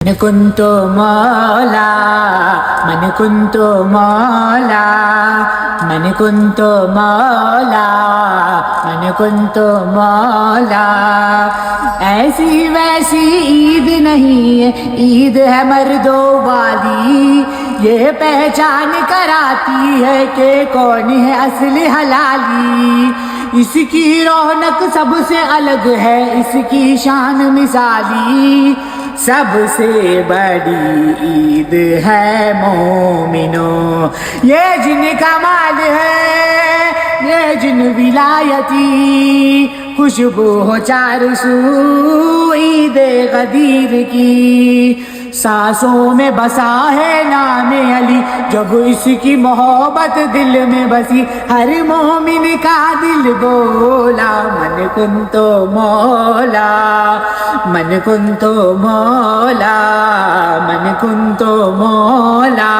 من كنت مولا من كنت مولا من كنت مولا من كنت مولا ایسی ویسی عید نہیں ہے، عید ہے مردوں والی، یہ پہچان کراتی ہے کہ کون ہے اصل حلالی۔ اس کی رونق سب سے الگ ہے، اس کی شان مثالی، سب سے بڑی عید ہے مومنوں، یہ جن کا مال ہے، یہ جن ولایتی، خوشبو ہو چار سو عید غدیر کی، سانسوں میں بسا ہے نام علی، جب اس کی محبت دل میں بسی، ہر مومن کا دل بولا من کنتو مولا من کنتو مولا من کنتو مولا۔